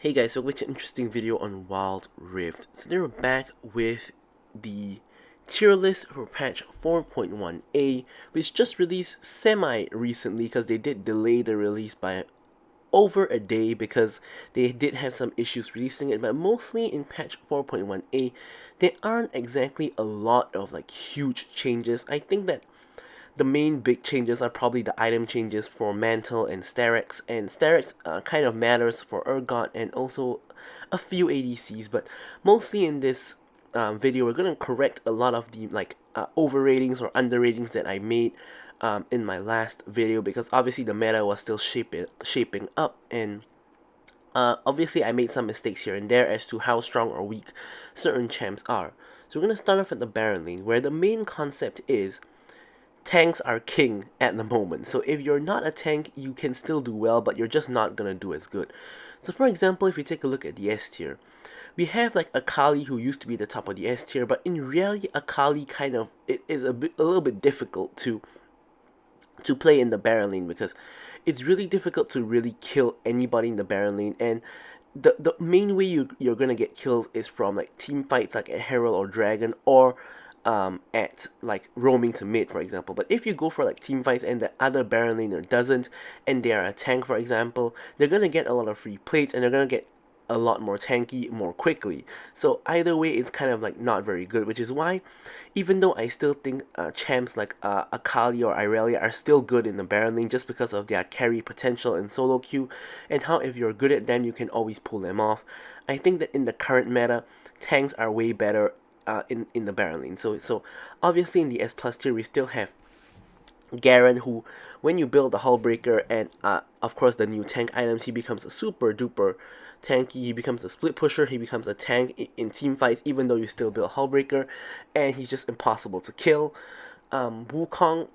Hey guys, so which interesting video on Wild Rift. So they're back with the tier list for patch 4.1a, which just released semi-recently because they did delay the release by over a day because they did have some issues releasing it, but mostly in patch 4.1a, there aren't exactly a lot of like huge changes. I think that the main big changes are probably the item changes for Mantle and Sterex, and Sterex kind of matters for Urgot and also a few ADCs, but mostly in this video we're going to correct a lot of the overratings or underratings that I made in my last video, because obviously the meta was still shaping up, and obviously I made some mistakes here and there as to how strong or weak certain champs are. So we're going to start off at the Baron lane, where the main concept is tanks are king at the moment. So if you're not a tank, you can still do well, but you're just not gonna do as good. So for example, if you take a look at the S tier, we have like Akali, who used to be the top of the S tier, but in reality, Akali kind of it is a little bit difficult to play in the Baron lane, because it's really difficult to really kill anybody in the Baron lane, and the main way you're gonna get kills is from like team fights like a Herald or Dragon, or at like roaming to mid, for example. But if you go for like team fights and the other Baron laner doesn't, and they are a tank, for example, they're gonna get a lot of free plates and they're gonna get a lot more tanky more quickly. So either way, it's kind of like not very good, which is why, even though I still think champs like Akali or Irelia are still good in the Baron lane, just because of their carry potential in solo queue, and how if you're good at them, you can always pull them off. I think that in the current meta, tanks are way better in the Baron lane. So obviously in the S plus tier we still have Garen, who when you build the Hullbreaker and of course the new tank items, he becomes a super duper tanky. He becomes a split pusher, he becomes a tank in team fights, even though you still build Hullbreaker, and he's just impossible to kill. Wukong,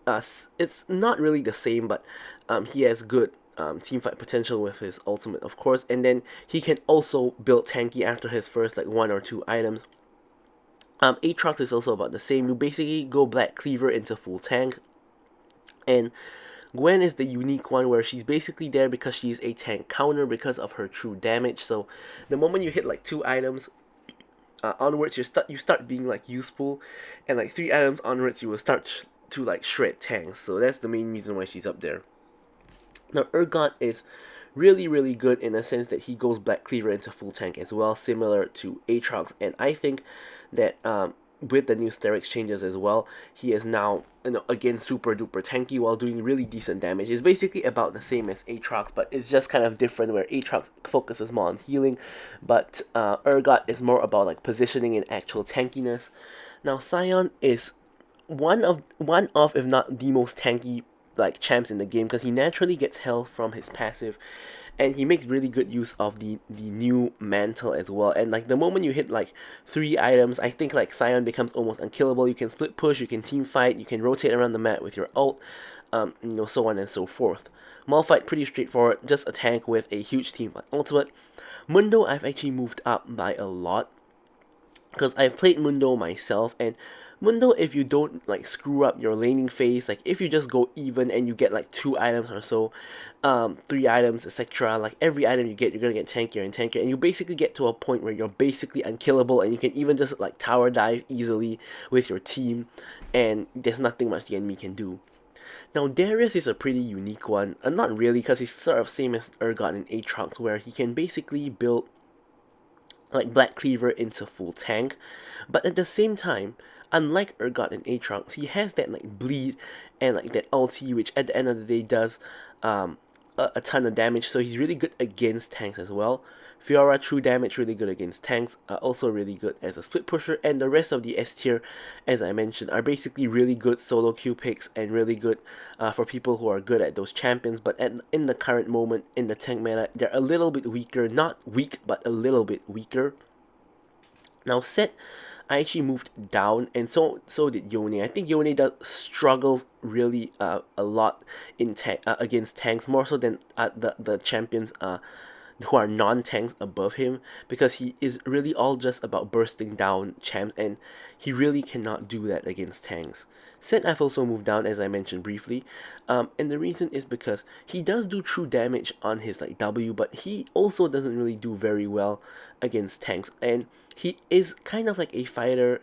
it's not really the same, but he has good team fight potential with his ultimate, of course, and then he can also build tanky after his first like one or two items. Aatrox is also about the same. You basically go Black Cleaver into full tank, and Gwen is the unique one where she's basically there because she's a tank counter because of her true damage. So the moment you hit like two items onwards, you start being like useful, and like three items onwards, you will start to like shred tanks. So that's the main reason why she's up there. Now Urgot is really good in a sense that he goes Black Cleaver into full tank as well, similar to Aatrox, and I think that with the new Sterex changes as well, he is now, again, super duper tanky while doing really decent damage. It's basically about the same as Aatrox, but it's just kind of different, where Aatrox focuses more on healing, but Urgot is more about like positioning and actual tankiness. Now Sion is one of if not the most tanky like champs in the game, because he naturally gets health from his passive, and he makes really good use of the new mantle as well. And like the moment you hit like three items, I think like Sion becomes almost unkillable. You can split push, you can team fight, you can rotate around the map with your ult, so on and so forth. Malphite, pretty straightforward, just a tank with a huge team fight ultimate. Mundo, I've actually moved up by a lot, because I've played Mundo myself, and Mundo, if you don't like screw up your laning phase, like if you just go even and you get like two items or so, three items, etc., like every item you get, you're gonna get tankier and tankier, and you basically get to a point where you're basically unkillable, and you can even just like tower dive easily with your team, and there's nothing much the enemy can do. Now Darius is a pretty unique one, not really, because he's sort of same as Urgot and Aatrox, where he can basically build like Black Cleaver into full tank, but at the same time, unlike Urgot and Aatrox, he has that like bleed and like that ulti, which at the end of the day does a ton of damage. So he's really good against tanks as well. Fiora, true damage, really good against tanks, also really good as a split pusher, and the rest of the S tier, as I mentioned, are basically really good solo queue picks and really good for people who are good at those champions, but in the current moment in the tank meta, they're a little bit weaker, not weak, but a little bit weaker. Now Set, I actually moved down, and so did Yone. I think Yone struggles really a lot in against tanks, more so than the champions who are non-tanks above him, because he is really all just about bursting down champs, and he really cannot do that against tanks. Set I've also moved down, as I mentioned briefly, and the reason is because he does do true damage on his like W, but he also doesn't really do very well against tanks, and he is kind of like a fighter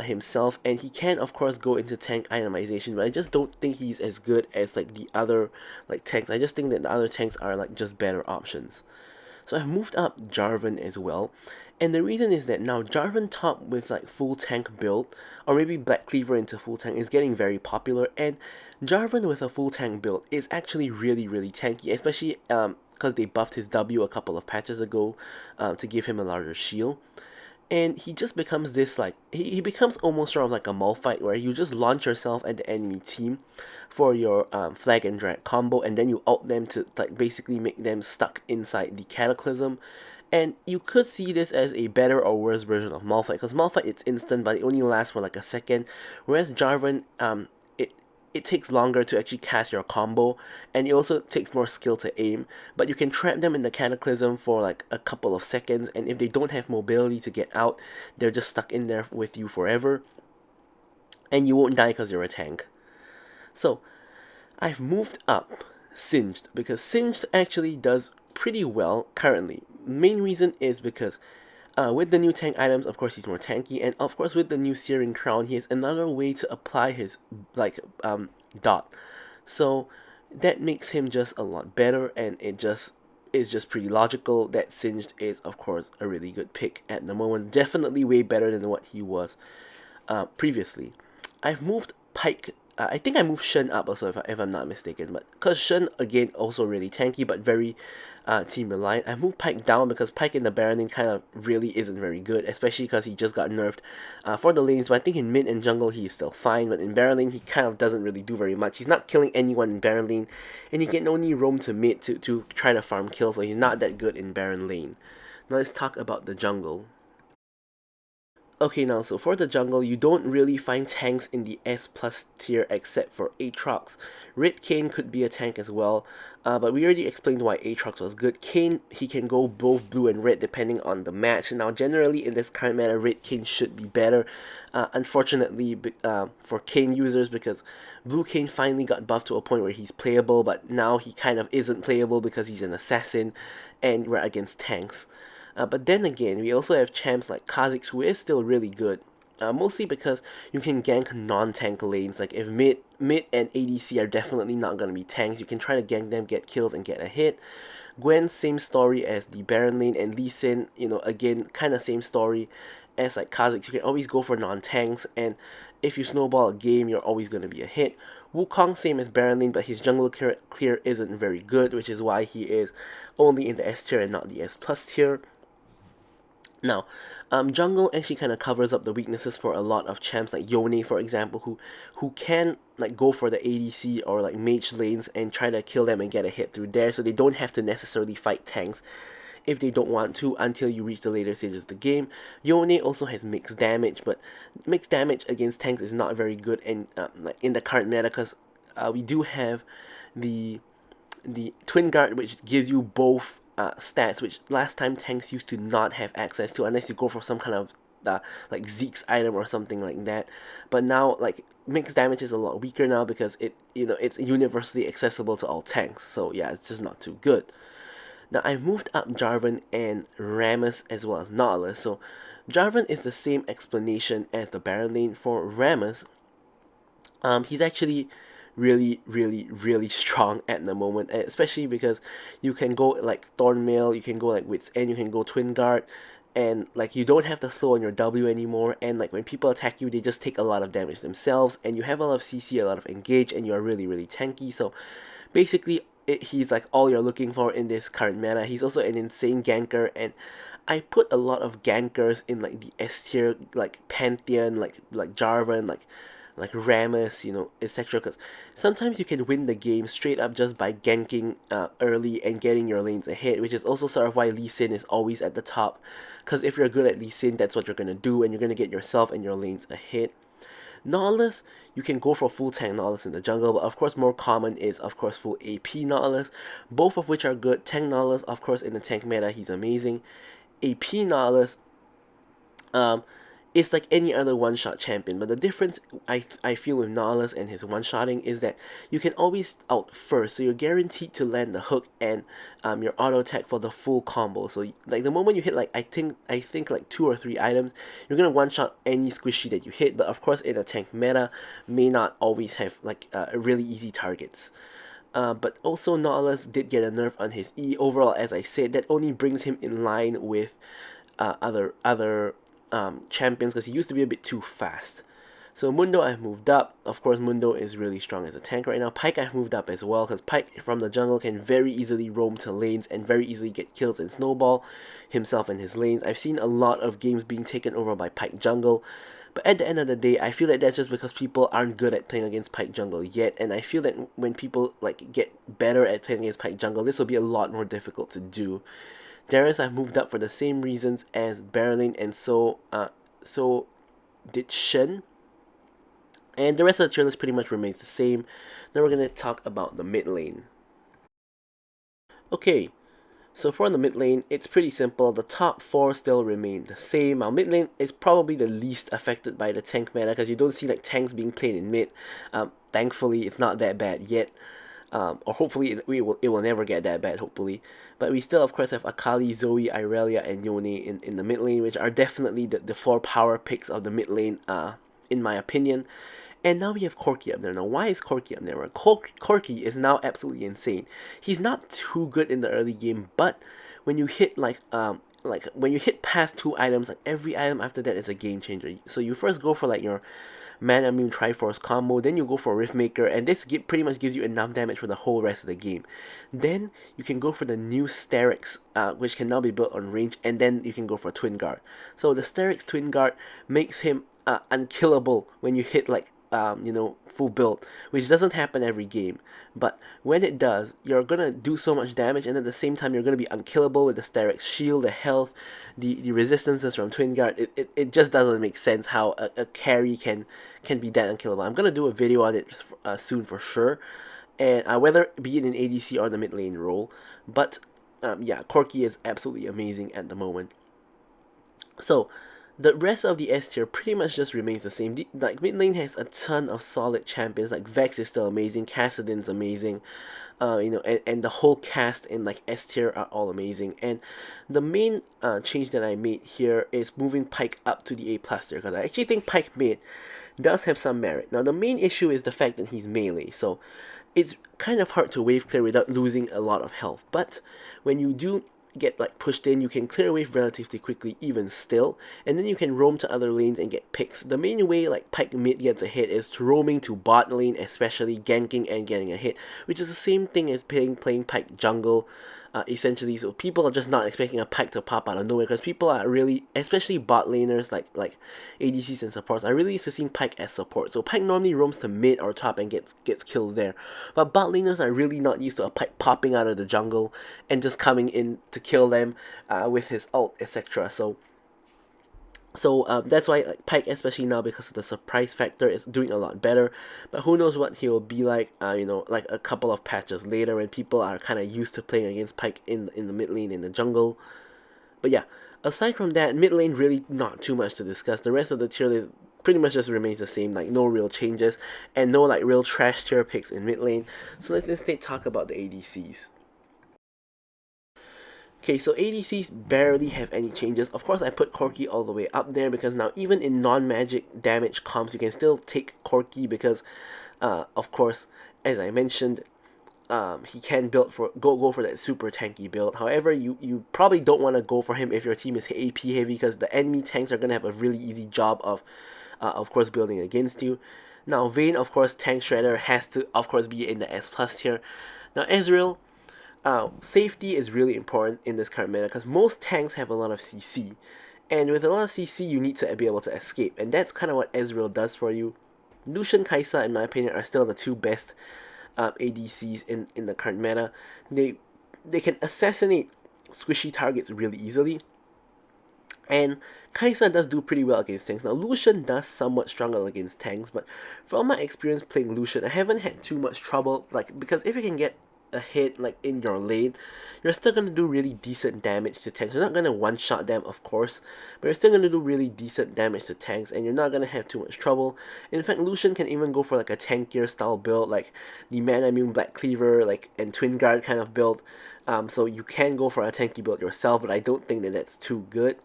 himself, and he can of course go into tank itemization, but I just don't think he's as good as like the other like tanks. I just think that the other tanks are like just better options. So I've moved up Jarvan as well. And the reason is that now Jarvan top with like full tank build, or maybe Black Cleaver into full tank, is getting very popular. And Jarvan with a full tank build is actually really, really tanky, especially because they buffed his W a couple of patches ago to give him a larger shield. And he just becomes this like he becomes almost sort of like a Malphite, where you just launch yourself at the enemy team for your flag and drag combo, and then you ult them to like basically make them stuck inside the Cataclysm. And you could see this as a better or worse version of Malphite, because Malphite it's instant but it only lasts for like a second, whereas Jarvan it takes longer to actually cast your combo, and it also takes more skill to aim, but you can trap them in the Cataclysm for like a couple of seconds, and if they don't have mobility to get out, they're just stuck in there with you forever, and you won't die because you're a tank. So I've moved up Singed, because Singed actually does pretty well currently. Main reason is because with the new tank items, of course, he's more tanky, and of course, with the new Searing Crown, he has another way to apply his like dot. So that makes him just a lot better, and it just is just pretty logical that Singed is, of course, a really good pick at the moment. Definitely way better than what he was previously. I've moved Pyke. I think I moved Shen up also, if I'm not mistaken. But because Shen, again, also really tanky, but very team reliant. I moved Pyke down because Pyke in the Baron lane kind of really isn't very good, especially because he just got nerfed for the lanes. But I think in mid and jungle he is still fine, but in Baron lane he kind of doesn't really do very much. He's not killing anyone in Baron lane, and he can only roam to mid to try to farm kills, so he's not that good in Baron lane. Now let's talk about the jungle. Okay, now, so for the jungle, you don't really find tanks in the S plus tier except for Aatrox. Red Kayn could be a tank as well, but we already explained why Aatrox was good. Kayn, he can go both blue and red depending on the match. Now, generally in this current meta, Red Kayn should be better. Unfortunately, for Kayn users, because Blue Kayn finally got buffed to a point where he's playable, but now he kind of isn't playable because he's an assassin, and we're against tanks. But then again, we also have champs like Kha'Zix, who is still really good. Mostly because you can gank non-tank lanes. Like if mid and ADC are definitely not gonna be tanks, you can try to gank them, get kills, and get a hit. Gwen, same story as the Baron lane, and Lee Sin, again, kind of same story as like Kha'Zix. You can always go for non-tanks, and if you snowball a game, you're always gonna be a hit. Wukong, same as Baron lane, but his jungle clear isn't very good, which is why he is only in the S tier and not the S plus tier. Now, jungle actually kind of covers up the weaknesses for a lot of champs like Yone, for example, who can like go for the ADC or like mage lanes and try to kill them and get a hit through there, so they don't have to necessarily fight tanks if they don't want to until you reach the later stages of the game. Yone also has mixed damage, but mixed damage against tanks is not very good in the current meta, because we do have the Twin Guard, which gives you both stats, which last time tanks used to not have access to unless you go for some kind of like Zeke's item or something like that. But now, like, mixed damage is a lot weaker now because it's universally accessible to all tanks. So yeah, it's just not too good. Now I moved up Jarvan and Rammus as well as Nautilus. So Jarvan is the same explanation as the Baron lane. For Rammus, he's actually really strong at the moment, especially because you can go like Thornmail, you can go like Wits End, you can go Twin Guard, and like you don't have to slow on your W anymore, and like when people attack you, they just take a lot of damage themselves, and you have a lot of CC, a lot of engage, and you're really tanky. So basically he's like all you're looking for in this current meta. He's also an insane ganker, and I put a lot of gankers in like the S tier, like Pantheon, like Jarvan, like Rammus, etc. Because sometimes you can win the game straight up just by ganking early and getting your lanes ahead, which is also sort of why Lee Sin is always at the top. Because if you're good at Lee Sin, that's what you're going to do, and you're going to get yourself and your lanes ahead. Nautilus, you can go for full tank Nautilus in the jungle, but of course more common is of course full AP Nautilus, both of which are good. Tank Nautilus, of course, in the tank meta, he's amazing. AP Nautilus, um, it's like any other one-shot champion, but the difference I feel with Nautilus and his one-shotting is that you can always out first, so you're guaranteed to land the hook and your auto attack for the full combo. So like the moment you hit like I think like 2 or 3 items, you're gonna one-shot any squishy that you hit. But of course, in a tank meta, may not always have like really easy targets. But also Nautilus did get a nerf on his E. Overall, as I said, that only brings him in line with other champions, because he used to be a bit too fast. So Mundo I've moved up. Of course, Mundo is really strong as a tank right now. Pyke I've moved up as well, because Pyke from the jungle can very easily roam to lanes and very easily get kills and snowball himself and his lanes. I've seen a lot of games being taken over by Pyke jungle. But at the end of the day, I feel that that's just because people aren't good at playing against Pyke jungle yet, and I feel that when people like get better at playing against Pyke jungle, this will be a lot more difficult to do. Darius I've moved up for the same reasons as Berlin, and so did Shen. And the rest of the tier list pretty much remains the same. Now we're going to talk about the mid lane. Okay, so for the mid lane, it's pretty simple. The top 4 still remain the same. Our mid lane is probably the least affected by the tank meta, because you don't see like tanks being played in mid. Thankfully, it's not that bad yet. Or hopefully it will never get that bad, hopefully. But we still, of course, have Akali, Zoe, Irelia, and Yone in the mid lane, which are definitely the 4 power picks of the mid lane, in my opinion. And now we have Corki up there. Now, why is Corki up there? Well, Corki is now absolutely insane. He's not too good in the early game, but when you hit like when you hit past 2 items, like every item after that is a game changer. So you first go for like your Manamune Triforce combo, then you go for Riftmaker, and this pretty much gives you enough damage for the whole rest of the game. Then you can go for the new Sterix, which can now be built on range, and then you can go for Twin Guard. So the Sterix Twin Guard makes him unkillable when you hit like full build, which doesn't happen every game. But when it does, you're gonna do so much damage, and at the same time, you're gonna be unkillable with the Sterix shield, the health, the resistances from Twin Guard. It just doesn't make sense how a carry can be that unkillable. I'm gonna do a video on it soon for sure, and whether be it in ADC or the mid lane role. But yeah, Corki is absolutely amazing at the moment. So the rest of the S tier pretty much just remains the same. Like mid lane has a ton of solid champions. Like Vex is still amazing, Kassadin's amazing, and the whole cast in like S tier are all amazing. And the main change that I made here is moving Pyke up to the A plus tier, because I actually think Pyke mid does have some merit. Now the main issue is the fact that he's melee, so it's kind of hard to wave clear without losing a lot of health. But when you do get like pushed in, you can clear wave relatively quickly even still, and then you can roam to other lanes and get picks. The main way like Pyke mid gets a hit is to roaming to bot lane, especially ganking and getting a hit, which is the same thing as playing Pyke jungle. Essentially, so people are just not expecting a Pyke to pop out of nowhere, because people are really, especially bot laners like ADCs and supports, are really used to seeing Pyke as support. So Pyke normally roams to mid or top and gets kills there, but bot laners are really not used to a Pyke popping out of the jungle and just coming in to kill them with his ult, etc. So that's why like Pyke, especially now because of the surprise factor, is doing a lot better. But who knows what he'll be like, like a couple of patches later when people are kind of used to playing against Pyke in the mid lane, in the jungle. But yeah, aside from that, mid lane really not too much to discuss. The rest of the tier list pretty much just remains the same, like no real changes and no like real trash tier picks in mid lane. So let's instead talk about the ADCs. Okay, so ADCs barely have any changes. Of course, I put Corki all the way up there because now even in non-magic damage comps, you can still take Corki because, of course, as I mentioned, he can build for go for that super tanky build. However, you probably don't want to go for him if your team is AP heavy, because the enemy tanks are gonna have a really easy job of course, building against you. Now, Vayne, of course, Tank Shredder has to, of course, be in the S plus tier. Now, Ezreal. Safety is really important in this current meta, because most tanks have a lot of CC, and with a lot of CC you need to be able to escape, and that's kind of what Ezreal does for you. Lucian, Kai'Sa, in my opinion, are still the 2 best ADCs in the current meta. They can assassinate squishy targets really easily, And Kai'Sa does do pretty well against tanks. Now, Lucian does somewhat struggle against tanks, but from my experience playing Lucian, I haven't had too much trouble, like, because if you can get a hit, like, in your lane, you're still gonna do really decent damage to tanks. You're not gonna one-shot them, of course, but you're still gonna do really decent damage to tanks, and you're not gonna have too much trouble. In fact, Lucian can even go for, like, a tankier style build, like the Manamune Black Cleaver, like, and Twin Guard kind of build. So you can go for a tanky build yourself, but I don't think that that's too good.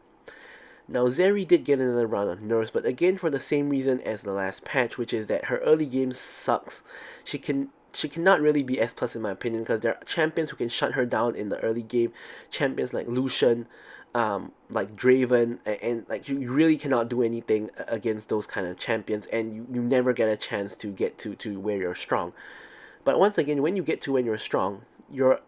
Now, Zeri did get another round of nerfs, but again for the same reason as the last patch, which is that her early game sucks. She cannot really be S plus in my opinion, because there are champions who can shut her down in the early game. Champions like Lucian, like Draven, and like you really cannot do anything against those kind of champions, and you never get a chance to get to where you're strong. But once again, when you get to when you're strong, you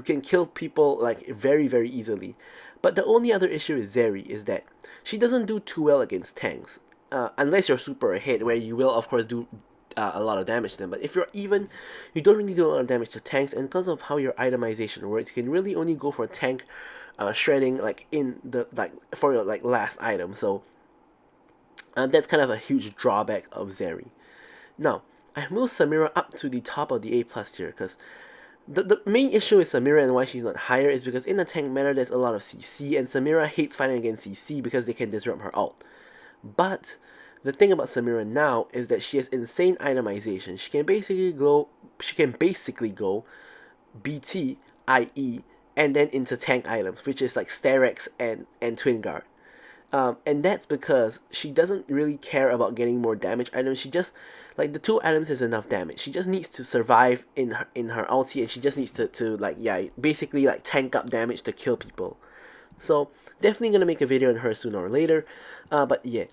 can kill people like very easily. But the only other issue with Zeri is that she doesn't do too well against tanks, unless you're super ahead, where you will of course do a lot of damage to them. But if you're even, you don't really do a lot of damage to tanks, and because of how your itemization works, you can really only go for tank shredding like in the for your like last item. So that's kind of a huge drawback of Zeri. Now, I moved Samira up to the top of the A plus tier because the main issue with Samira and why she's not higher is because in the tank meta there's a lot of CC, and Samira hates fighting against CC because they can disrupt her ult. But the thing about Samira now is that she has insane itemization. She can basically go BT, IE, and then into tank items, which is like Sterex and Twin Guard. And that's because she doesn't really care about getting more damage items. She just, like, the 2 items is enough damage. She just needs to survive in her ulti, and she just needs to like, yeah, basically like tank up damage to kill people. So definitely gonna make a video on her sooner or later. But yeah,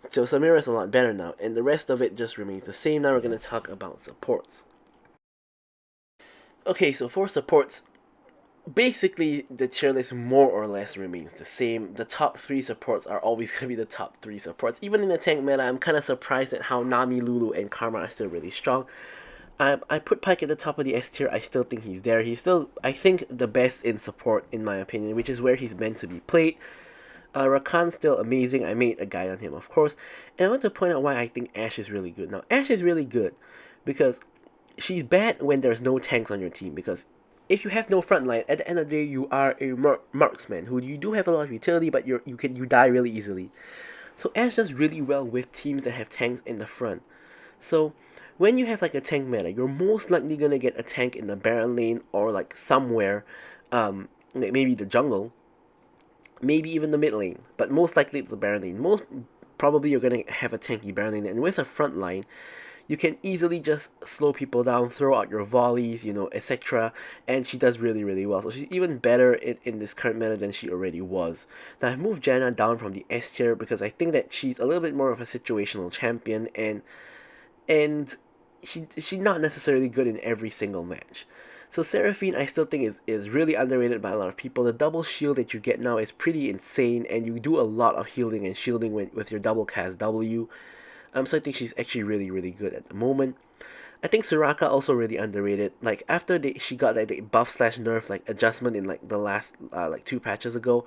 so Samira is a lot better now, and the rest of it just remains the same. Now we're gonna talk about supports. Okay, so for supports, basically the tier list more or less remains the same. The top 3 supports are always going to be the top 3 supports. Even in the tank meta, I'm kind of surprised at how Nami, Lulu, and Karma are still really strong. I put Pyke at the top of the S tier. I still think he's there. He's still, I think, the best in support in my opinion, which is where he's meant to be played. Rakan's still amazing. I made a guide on him, of course. And I want to point out why I think Ashe is really good. Now, Ashe is really good because she's bad when there's no tanks on your team, because if you have no front line, at the end of the day, you are a marksman who you do have a lot of utility, but you die really easily. So Ashe does really well with teams that have tanks in the front. So when you have like a tank meta, you're most likely gonna get a tank in the Baron lane or like somewhere, maybe the jungle, maybe even the mid lane, but most likely it's the Baron lane. Most probably you're gonna have a tanky Baron lane, and with a front line, you can easily just slow people down, throw out your volleys, etc. And she does really well. So she's even better in this current meta than she already was. Now I've moved Janna down from the S tier because I think that she's a little bit more of a situational champion, and she's not necessarily good in every single match. So Seraphine I still think is really underrated by a lot of people. The double shield that you get now is pretty insane, and you do a lot of healing and shielding with your double cast W. So I think she's actually really good at the moment. I think Soraka also really underrated. Like after she got like the buff / nerf like adjustment in like the last like 2 patches ago,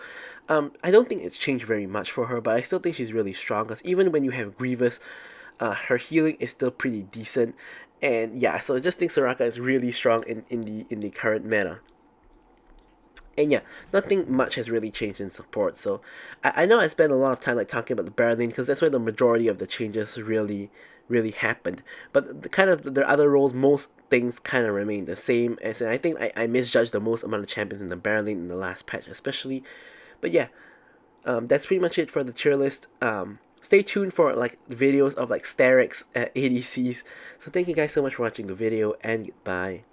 I don't think it's changed very much for her, but I still think she's really strong, because even when you have Grievous, her healing is still pretty decent. And yeah, so I just think Soraka is really strong in the current meta. And yeah, nothing much has really changed in support. So I know I spent a lot of time like talking about the Baron lane, because that's where the majority of the changes really happened. But the other roles, most things kind of remain the same. And I think I misjudged the most amount of champions in the Baron lane in the last patch especially. But yeah, that's pretty much it for the tier list. Stay tuned for like videos of like Sterex ADCs. So thank you guys so much for watching the video, and goodbye.